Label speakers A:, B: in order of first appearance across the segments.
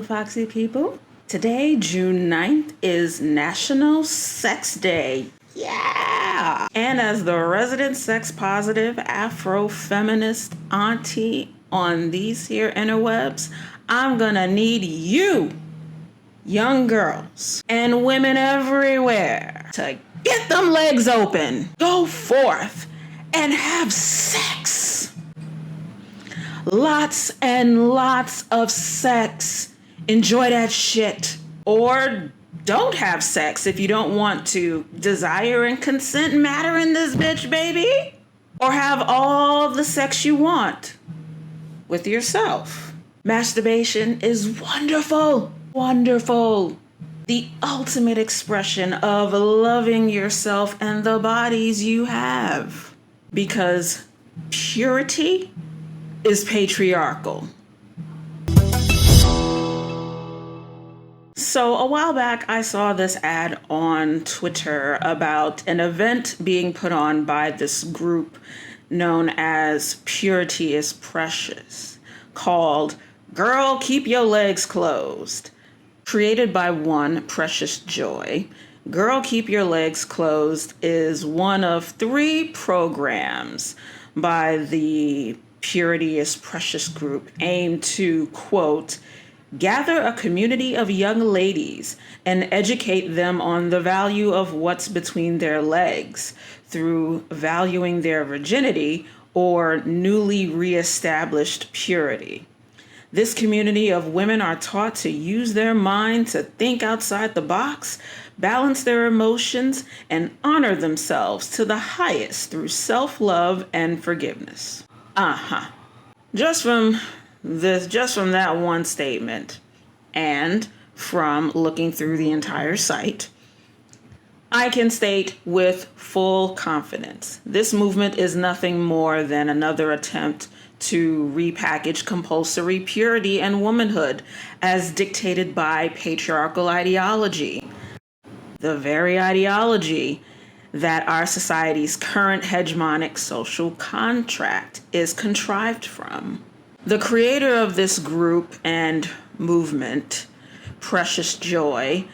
A: Foxy people. Today, June 9th, is National Sex Day. Yeah! And as the resident sex-positive Afro-feminist auntie on these here interwebs, I'm gonna need you, young girls, and women everywhere, to get them legs open, go forth, and have sex. Lots and lots of sex. Enjoy that shit. Or don't have sex if you don't want to. Desire and consent matter in this bitch, baby. Or have all the sex you want with yourself. Masturbation is wonderful. Wonderful. The ultimate expression of loving yourself and the bodies you have. Because purity is patriarchal. So a while back, I saw this ad on Twitter about an event being put on by this group known as Purity is Precious, called Girl, Keep Your Legs Closed. Created by one Precious Joy, Girl, Keep Your Legs Closed is one of 3 programs by the Purity is Precious group aimed to, quote, gather a community of young ladies and educate them on the value of what's between their legs through valuing their virginity or newly reestablished purity. This community of women are taught to use their mind to think outside the box, balance their emotions, and honor themselves to the highest through self-love and forgiveness. Just from that one statement, and from looking through the entire site, I can state with full confidence, this movement is nothing more than another attempt to repackage compulsory purity and womanhood as dictated by patriarchal ideology. The very ideology that our society's current hegemonic social contract is contrived from. The creator of this group and movement, Precious Joy,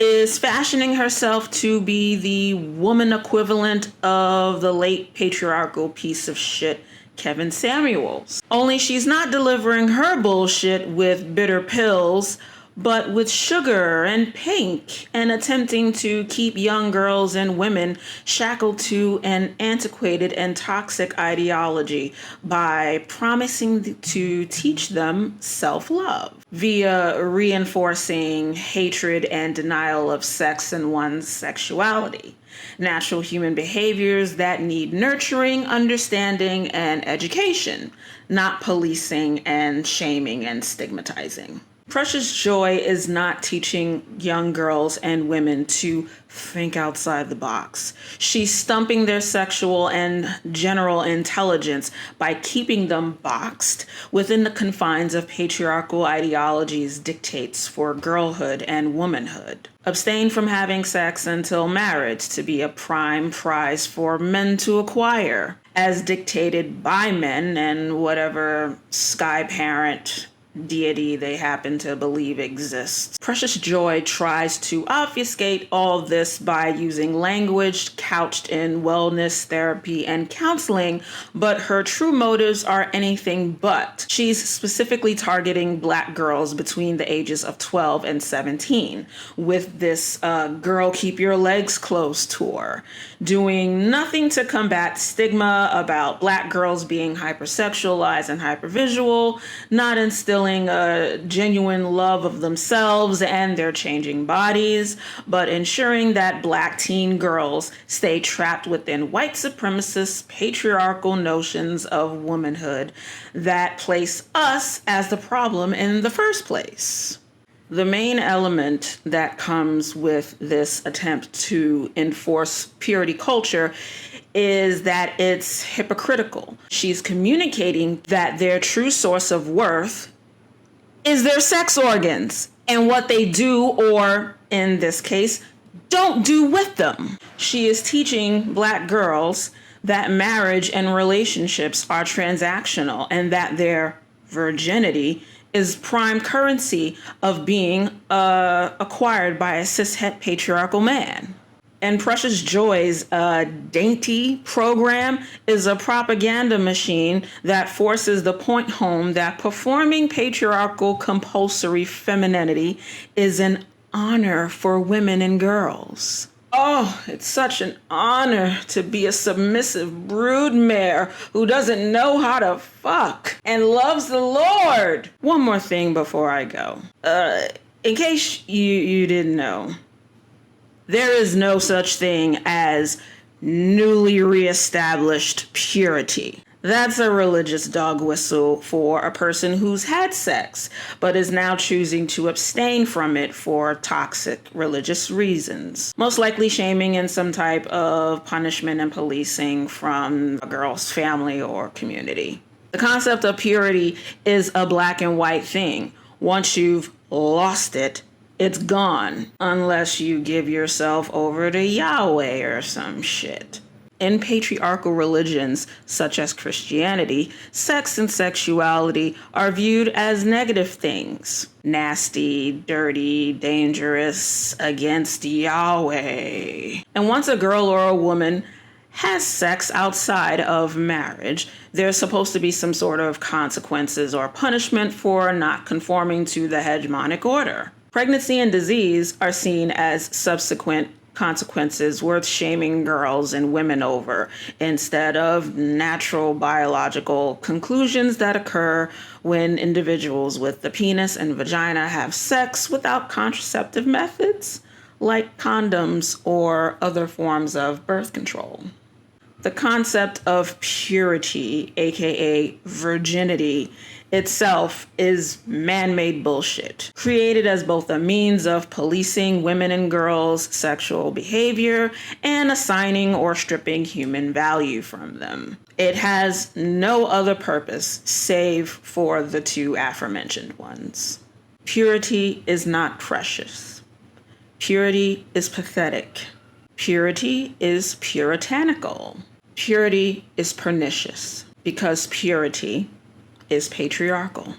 A: is fashioning herself to be the woman equivalent of the late patriarchal piece of shit Kevin Samuels. Only she's not delivering her bullshit with bitter pills, but with sugar and pink, and attempting to keep young girls and women shackled to an antiquated and toxic ideology by promising to teach them self-love via reinforcing hatred and denial of sex and one's sexuality. Natural human behaviors that need nurturing, understanding, and education, not policing and shaming and stigmatizing. Precious Joy is not teaching young girls and women to think outside the box. She's stumping their sexual and general intelligence by keeping them boxed within the confines of patriarchal ideologies' dictates for girlhood and womanhood. Abstain from having sex until marriage to be a prime prize for men to acquire, as dictated by men and whatever sky parent deity they happen to believe exists. Precious Joy tries to obfuscate all this by using language couched in wellness, therapy, and counseling, but her true motives are anything but. She's specifically targeting Black girls between the ages of 12 and 17 with this Girl Keep Your Legs Closed tour, doing nothing to combat stigma about Black girls being hypersexualized and hypervisual, not instilling a genuine love of themselves and their changing bodies, but ensuring that Black teen girls stay trapped within white supremacist patriarchal notions of womanhood that place us as the problem in the first place. The main element that comes with this attempt to enforce purity culture is that it's hypocritical. She's communicating that their true source of worth is their sex organs and what they do, or in this case, don't do with them. She is teaching Black girls that marriage and relationships are transactional and that their virginity is prime currency of being acquired by a cishet patriarchal man. And Precious Joy's dainty program is a propaganda machine that forces the point home that performing patriarchal compulsory femininity is an honor for women and girls. Oh, it's such an honor to be a submissive broodmare who doesn't know how to fuck and loves the Lord. One more thing before I go. In case you didn't know, there is no such thing as newly reestablished purity. That's a religious dog whistle for a person who's had sex, but is now choosing to abstain from it for toxic religious reasons. Most likely shaming and some type of punishment and policing from a girl's family or community. The concept of purity is a black and white thing. Once you've lost it, it's gone, unless you give yourself over to Yahweh or some shit. In patriarchal religions, such as Christianity, sex and sexuality are viewed as negative things. Nasty, dirty, dangerous, against Yahweh. And once a girl or a woman has sex outside of marriage, there's supposed to be some sort of consequences or punishment for not conforming to the hegemonic order. Pregnancy and disease are seen as subsequent consequences worth shaming girls and women over, instead of natural biological conclusions that occur when individuals with the penis and vagina have sex without contraceptive methods, like condoms or other forms of birth control. The concept of purity, aka virginity, itself is man-made bullshit, created as both a means of policing women and girls' sexual behavior and assigning or stripping human value from them. It has no other purpose save for the two aforementioned ones. Purity is not precious. Purity is pathetic. Purity is puritanical. Purity is pernicious because purity is patriarchal.